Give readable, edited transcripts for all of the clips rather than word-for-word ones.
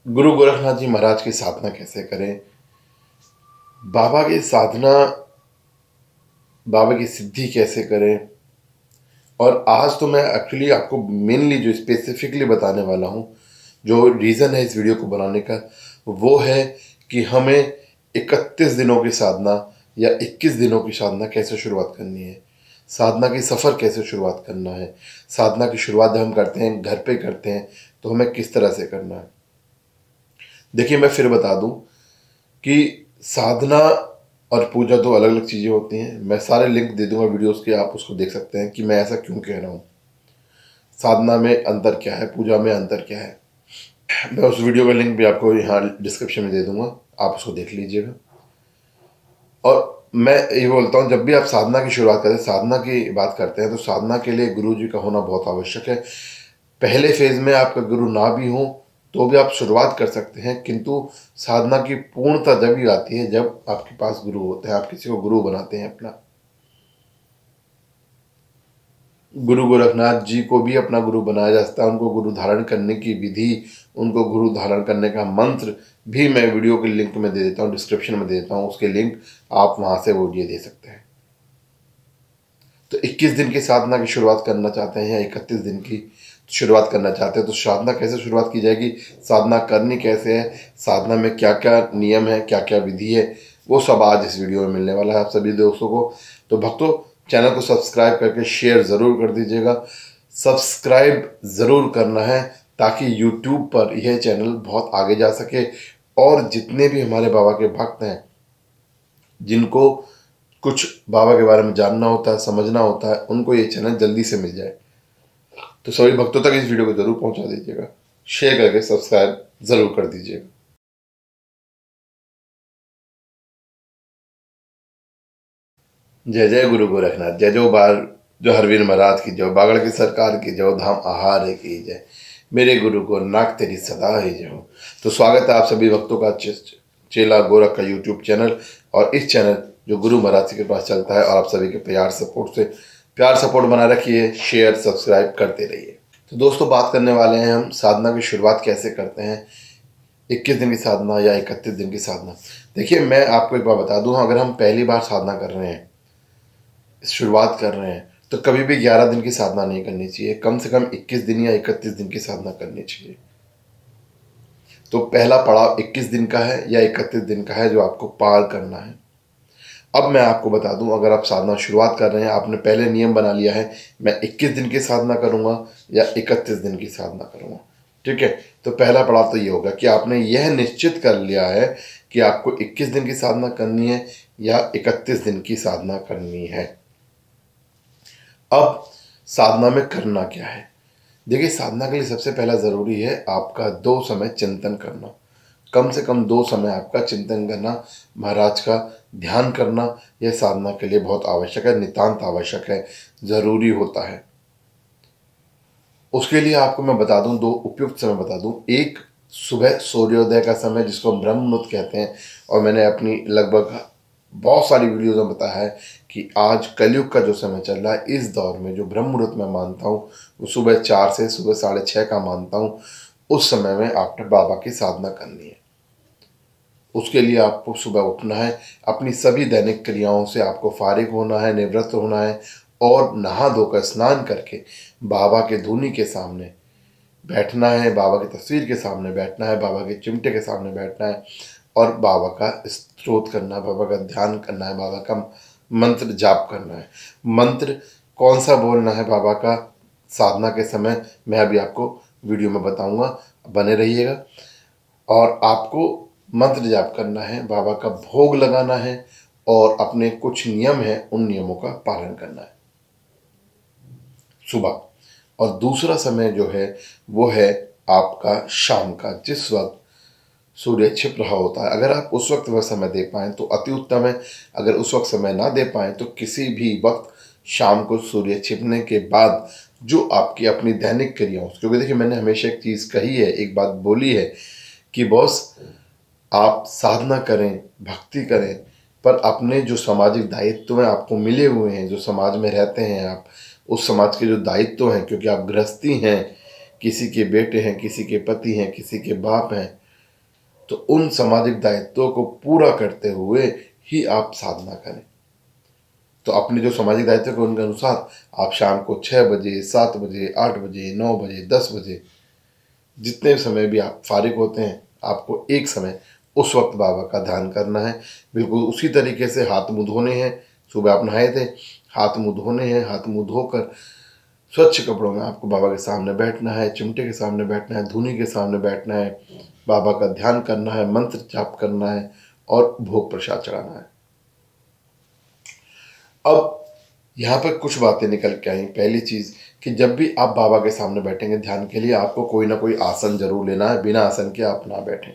गुरु गोरखनाथ जी महाराज की साधना कैसे करें, बाबा की साधना, बाबा की सिद्धि कैसे करें। और आज तो मैं एक्चुअली आपको मेनली जो स्पेसिफिकली बताने वाला हूँ, जो रीज़न है इस वीडियो को बनाने का, वो है कि हमें 31 दिनों की साधना या 21 दिनों की साधना कैसे शुरुआत करनी है, साधना की सफ़र कैसे शुरुआत करना है, साधना की शुरुआत जब हम करते हैं, घर पे करते हैं, तो हमें किस तरह से करना है। देखिए, मैं फिर बता दूं कि साधना और पूजा दो अलग अलग चीज़ें होती हैं। मैं सारे लिंक दे दूंगा वीडियोस के, आप उसको देख सकते हैं कि मैं ऐसा क्यों कह रहा हूँ। साधना में अंतर क्या है, पूजा में अंतर क्या है, मैं उस वीडियो का लिंक भी आपको यहाँ डिस्क्रिप्शन में दे दूंगा, आप उसको देख लीजिएगा। और मैं ये बोलता हूँ, जब भी आप साधना की शुरुआत करें, साधना की बात करते हैं, तो साधना के लिए गुरु जी का होना बहुत आवश्यक है। पहले फेज में आपका गुरु ना भी हो तो भी आप शुरुआत कर सकते हैं, किंतु साधना की पूर्णता जब भी आती है जब आपके पास गुरु होते हैं, आप किसी को गुरु बनाते हैं अपना। गुरु गोरखनाथ जी को भी अपना गुरु बनाया जा सकता है। उनको गुरु धारण करने की विधि, उनको गुरु धारण करने का मंत्र भी मैं वीडियो के लिंक में दे देता हूँ, डिस्क्रिप्शन में दे देता हूँ, उसके लिंक आप वहाँ से वो ये दे सकते हैं। तो 21 दिन की साधना की शुरुआत करना चाहते हैं या 31 दिन की शुरुआत करना चाहते हैं, तो साधना कैसे शुरुआत की जाएगी, साधना करनी कैसे है, साधना में क्या क्या नियम है, क्या क्या विधि है, वो सब आज इस वीडियो में मिलने वाला है आप सभी दोस्तों को। तो भक्तों, चैनल को सब्सक्राइब करके शेयर ज़रूर कर दीजिएगा। सब्सक्राइब ज़रूर करना है ताकि यूट्यूब पर यह चैनल बहुत आगे जा सके और जितने भी हमारे बाबा के भक्त हैं, जिनको कुछ बाबा के बारे में जानना होता है, समझना होता है, उनको ये चैनल जल्दी से मिल जाए। तो सभी भक्तों तक इस वीडियो को जरूर पहुंचा दीजिएगा, शेयर करके सब्सक्राइब जरूर कर दीजिएगा। जय जय गुरु गोरखनाथ, जय जो बार जो हरवीर महाराज की, जो बागड़ की सरकार की, जो धाम आहार की जय, मेरे गुरु को नाक तेरी सदा ही जय हो। तो स्वागत है आप सभी भक्तों का चेला गोरख का यूट्यूब चैनल, और इस चैनल जो गुरु महाराज के पास चलता है, और आप सभी के प्यार सपोर्ट बना रखिए, शेयर सब्सक्राइब करते रहिए। तो दोस्तों, बात करने वाले हैं हम साधना की शुरुआत कैसे करते हैं, 21 दिन की साधना या 31 दिन की साधना। देखिए, मैं आपको एक बात बता दूं, अगर हम पहली बार साधना कर रहे हैं, शुरुआत कर रहे हैं, तो कभी भी 11 दिन की साधना नहीं करनी चाहिए, कम से कम 21 दिन या 31 दिन की साधना करनी चाहिए। तो पहला पड़ाव 21 दिन का है या 31 दिन का है जो आपको पार करना है। अब मैं आपको बता दूं, अगर आप साधना शुरुआत कर रहे हैं, आपने पहले नियम बना लिया है मैं 21 दिन की साधना करूंगा या 31 दिन की साधना करूंगा, ठीक है। तो पहला पड़ाव तो ये होगा कि आपने यह निश्चित कर लिया है कि आपको 21 दिन की साधना करनी है या 31 दिन की साधना करनी है। अब साधना में करना क्या है, देखिए, साधना के लिए सबसे पहला ज़रूरी है आपका 2 समय चिंतन करना। कम से कम 2 समय आपका चिंतन करना, महाराज का ध्यान करना, यह साधना के लिए बहुत आवश्यक है, नितांत आवश्यक है, ज़रूरी होता है। उसके लिए आपको मैं बता दूं, 2 उपयुक्त समय बता दूं। एक, सुबह सूर्योदय का समय जिसको हम ब्रह्म मुहूर्त कहते हैं, और मैंने अपनी लगभग बहुत सारी वीडियोज़ में बताया है कि आज कलयुग का जो समय चल रहा है, इस दौर में जो ब्रह्म मुहूर्त मैं मानता हूँ वो सुबह 4 से सुबह 6:30 का मानता हूँ। उस समय में आपने बाबा की साधना करनी है। उसके लिए आपको सुबह उठना है, अपनी सभी दैनिक क्रियाओं से आपको फारिग होना है, निवृत्त होना है, और नहा धोकर स्नान करके बाबा के धूनी के सामने बैठना है, बाबा की तस्वीर के सामने बैठना है, बाबा के चिमटे के सामने बैठना है, और बाबा का स्तोत्र करना है, बाबा का ध्यान करना है, बाबा का मंत्र जाप करना है। मंत्र कौन सा बोलना है बाबा का साधना के समय, मैं अभी आपको वीडियो में बताऊंगा, बने रहिएगा। और आपको मंत्र जाप करना है, बाबा का भोग लगाना है, और अपने कुछ नियम हैं उन नियमों का पालन करना है सुबह। और दूसरा समय जो है वो है आपका शाम का, जिस वक्त सूर्य छिप रहा होता है। अगर आप उस वक्त वह समय दे पाएँ तो अति उत्तम है, अगर उस वक्त समय ना दे पाएँ तो किसी भी वक्त शाम को सूर्य छिपने के बाद जो आपकी अपनी दैनिक क्रियाओं, क्योंकि देखिए, मैंने हमेशा एक चीज़ कही है, एक बात बोली है कि बॉस, आप साधना करें, भक्ति करें, पर अपने जो सामाजिक दायित्व हैं आपको मिले हुए हैं, जो समाज में रहते हैं आप, उस समाज के जो दायित्व हैं, क्योंकि आप गृहस्थी हैं, किसी के बेटे हैं, किसी के पति हैं, किसी के बाप हैं, तो उन सामाजिक दायित्वों को पूरा करते हुए ही आप साधना करें। तो अपने जो सामाजिक दायित्व के उनके अनुसार आप शाम को 6 बजे, 7 बजे, 8 बजे, 9 बजे, 10 बजे, जितने समय भी आप फारिग होते हैं, आपको एक समय उस वक्त बाबा का ध्यान करना है। बिल्कुल उसी तरीके से हाथ मुँह धोने हैं। सुबह आप नहाए थे, हाथ मुँह धोने हैं। हाथ मुँह धोकर स्वच्छ कपड़ों में आपको बाबा के सामने बैठना है, चिमटे के सामने बैठना है, धूनी के सामने बैठना है, बाबा का ध्यान करना है, मंत्र जाप करना है और भोग प्रसाद चढ़ाना है। अब यहाँ पर कुछ बातें निकल के आई। पहली चीज़ कि जब भी आप बाबा के सामने बैठेंगे ध्यान के लिए, आपको कोई ना कोई आसन जरूर लेना है, बिना आसन के आप ना बैठें।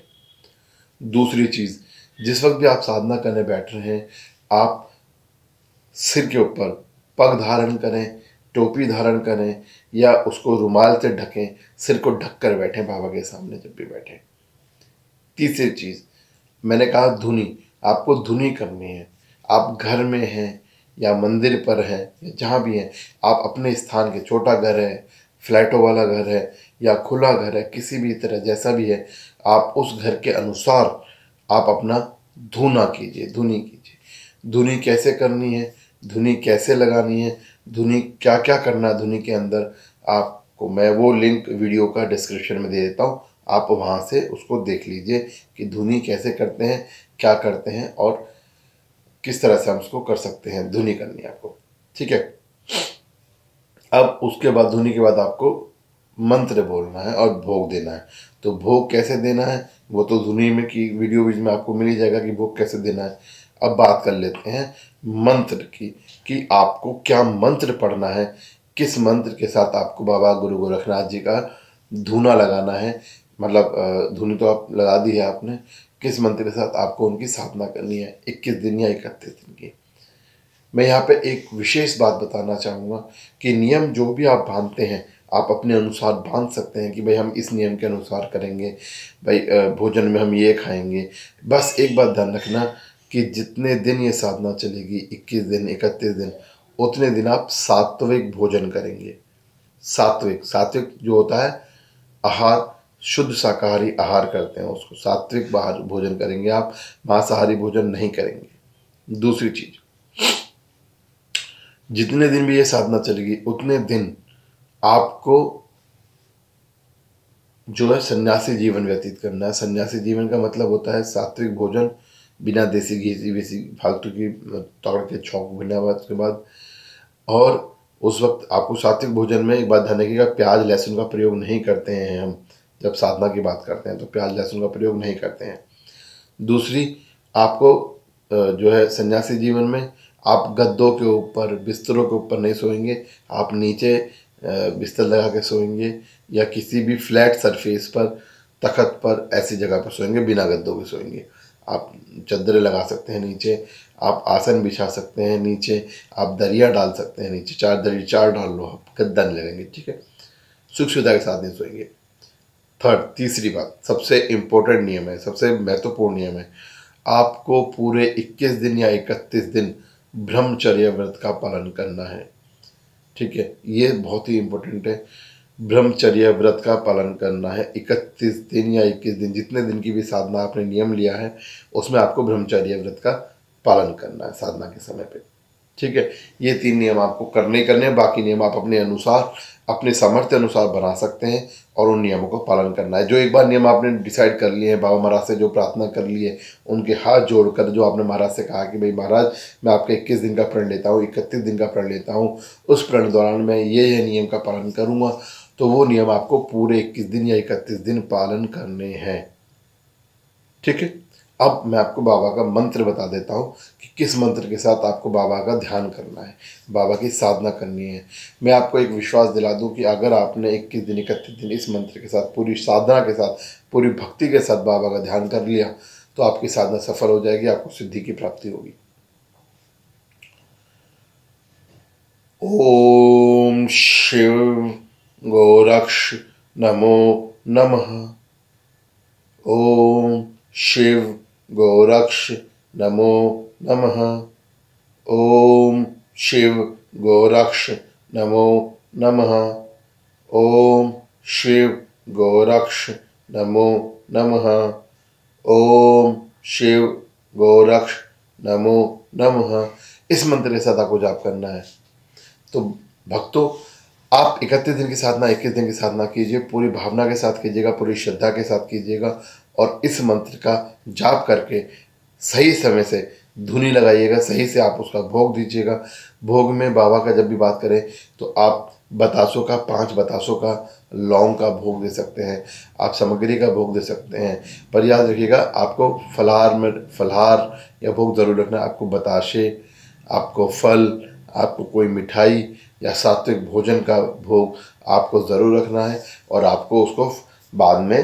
दूसरी चीज़, जिस वक्त भी आप साधना करने बैठ रहे हैं, आप सिर के ऊपर पग धारण करें, टोपी धारण करें या उसको रुमाल से ढकें, सिर को ढक कर बैठें बाबा के सामने जब भी बैठें। तीसरी चीज़ मैंने कहा धुनी, आपको धुनी करनी है। आप घर में हैं या मंदिर पर हैं या जहाँ भी हैं, आप अपने स्थान के, छोटा घर है, फ्लैटों वाला घर है या खुला घर है, किसी भी तरह जैसा भी है, आप उस घर के अनुसार आप अपना धुना कीजिए, धुनी कीजिए। धुनी कैसे करनी है, धुनी कैसे लगानी है, धुनी क्या क्या करना है धुनी के अंदर, आपको मैं वो लिंक वीडियो का डिस्क्रिप्शन में दे देता हूँ। आप वहाँ से उसको देख लीजिए कि धुनी कैसे करते हैं, क्या करते हैं और किस तरह से हम उसको कर सकते हैं। धुनी करनी है आपको, ठीक है। अब उसके बाद धुनी के बाद आपको मंत्र बोलना है और भोग देना है। तो भोग कैसे देना है वो तो धुनी में की वीडियो में आपको मिल ही जाएगा कि भोग कैसे देना है। अब बात कर लेते हैं मंत्र की कि आपको क्या मंत्र पढ़ना है, किस मंत्र के साथ आपको बाबा गुरु गोरखनाथ जी का धूना लगाना है। मतलब धुनी तो आप लगा दी है आपने, किस मंत्र के साथ आपको उनकी साधना करनी है 21 दिन या 31 दिन की। मैं यहाँ पे एक विशेष बात बताना चाहूँगा कि नियम जो भी आप बांधते हैं आप अपने अनुसार बांध सकते हैं कि भाई हम इस नियम के अनुसार करेंगे, भाई भोजन में हम ये खाएंगे। बस एक बात ध्यान रखना कि जितने दिन ये साधना चलेगी, 21 दिन, 31 दिन, उतने दिन आप सात्विक भोजन करेंगे। सात्विक जो होता है आहार, शुद्ध शाकाहारी आहार करते हैं उसको सात्विक बाहर भोजन करेंगे आप, मांसाहारी भोजन नहीं करेंगे। दूसरी चीज, जितने दिन भी ये साधना चलेगी उतने दिन आपको जो है सन्यासी जीवन व्यतीत करना है। सन्यासी जीवन का मतलब होता है सात्विक भोजन, बिना देसी घी वेसी फालतू की तगड़ के छौंक बिना बात के बाद। और उस वक्त आपको सात्विक भोजन में एक बात ध्यान रखिएगा, प्याज लहसुन का प्रयोग नहीं करते हैं हम। जब साधना की बात करते हैं तो प्याज लहसुन का प्रयोग नहीं करते हैं। दूसरी, आपको जो है सन्यासी जीवन में आप गद्दों के ऊपर, बिस्तरों के ऊपर नहीं सोएंगे। आप नीचे बिस्तर लगा के सोएंगे या किसी भी फ्लैट सरफेस पर, तखत पर, ऐसी जगह पर सोएंगे, बिना गद्दों के सोएंगे। आप चद्दरें लगा सकते हैं नीचे, आप आसन बिछा सकते हैं नीचे, आप दरिया डाल सकते हैं नीचे, 4 दरी 4 डाल लो, आप गद्दा नहीं लगेंगे, ठीक है। सुख सुविधा के साथ नहीं सोएंगे। तीसरी बात, सबसे इम्पोर्टेंट नियम है, सबसे महत्वपूर्ण नियम है, आपको पूरे 21 दिन या 31 दिन ब्रह्मचर्य व्रत का पालन करना है, ठीक है। ये बहुत ही इम्पोर्टेंट है, ब्रह्मचर्य व्रत का पालन करना है। 31 दिन या 21 दिन, जितने दिन की भी साधना आपने नियम लिया है उसमें आपको ब्रह्मचर्य व्रत का पालन करना है साधना के समय पे, ठीक है। ये 3 नियम आपको करने हैं। बाकी नियम आप अपने अनुसार, अपने सामर्थ्य अनुसार बना सकते हैं और उन नियमों को पालन करना है। जो एक बार नियम आपने डिसाइड कर लिए हैं, बाबा महाराज से जो प्रार्थना कर ली है, उनके हाथ जोड़कर जो आपने महाराज से कहा कि भाई महाराज मैं आपके 21 दिन का प्रण लेता हूँ, 31 दिन का प्रण लेता हूँ, उस प्रण दौरान मैं ये नियम का पालन करूँगा, तो वो नियम आपको पूरे 21 दिन या 31 दिन पालन करने हैं, ठीक है। अब मैं आपको बाबा का मंत्र बता देता हूँ कि किस मंत्र के साथ आपको बाबा का ध्यान करना है, बाबा की साधना करनी है। मैं आपको एक विश्वास दिला दूँ कि अगर आपने 21 दिन 31 दिन इस मंत्र के साथ, पूरी साधना के साथ, पूरी भक्ति के साथ बाबा का ध्यान कर लिया तो आपकी साधना सफल हो जाएगी, आपको सिद्धि की प्राप्ति होगी। ओम शिव गोरक्ष नमो नमः। ओम शिव गोरक्ष नमो नमः। ओम शिव गोरक्ष नमो नमः। ओम शिव गोरक्ष नमो नमः। ओम शिव गोरक्ष नमो नमः। इस मंत्र के साथ आपको जाप करना है। तो भक्तों, आप 31 दिन की साधना 21 दिन की साधना कीजिए, पूरी भावना के साथ कीजिएगा, पूरी श्रद्धा के साथ कीजिएगा और इस मंत्र का जाप करके सही समय से धुनी लगाइएगा, सही से आप उसका भोग दीजिएगा। भोग में बाबा का जब भी बात करें तो आप बतासों का 5 बतासों का लौंग का भोग दे सकते हैं, आप सामग्री का भोग दे सकते हैं। पर याद रखिएगा, आपको फलाहार या भोग ज़रूर रखना है। आपको बताशे, आपको फल, आपको कोई मिठाई या सात्विक भोजन का भोग आपको ज़रूर रखना है और आपको उसको बाद में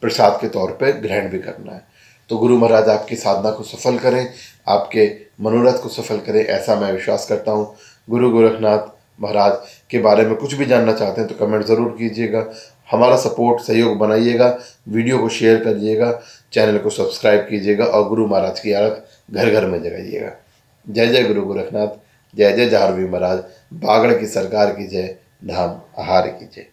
प्रसाद के तौर पे ग्रहण भी करना है। तो गुरु महाराज आपकी साधना को सफल करें, आपके मनोरथ को सफल करें, ऐसा मैं विश्वास करता हूँ। गुरु गोरखनाथ महाराज के बारे में कुछ भी जानना चाहते हैं तो कमेंट ज़रूर कीजिएगा। हमारा सपोर्ट सहयोग बनाइएगा, वीडियो को शेयर करिएगा, चैनल को सब्सक्राइब कीजिएगा और गुरु महाराज की आरत घर घर में जगाइएगा। जय जय गुरु गोरखनाथ, जय जय जाहरवी महाराज, बागड़ की सरकार की जय, धाम आहार की जय।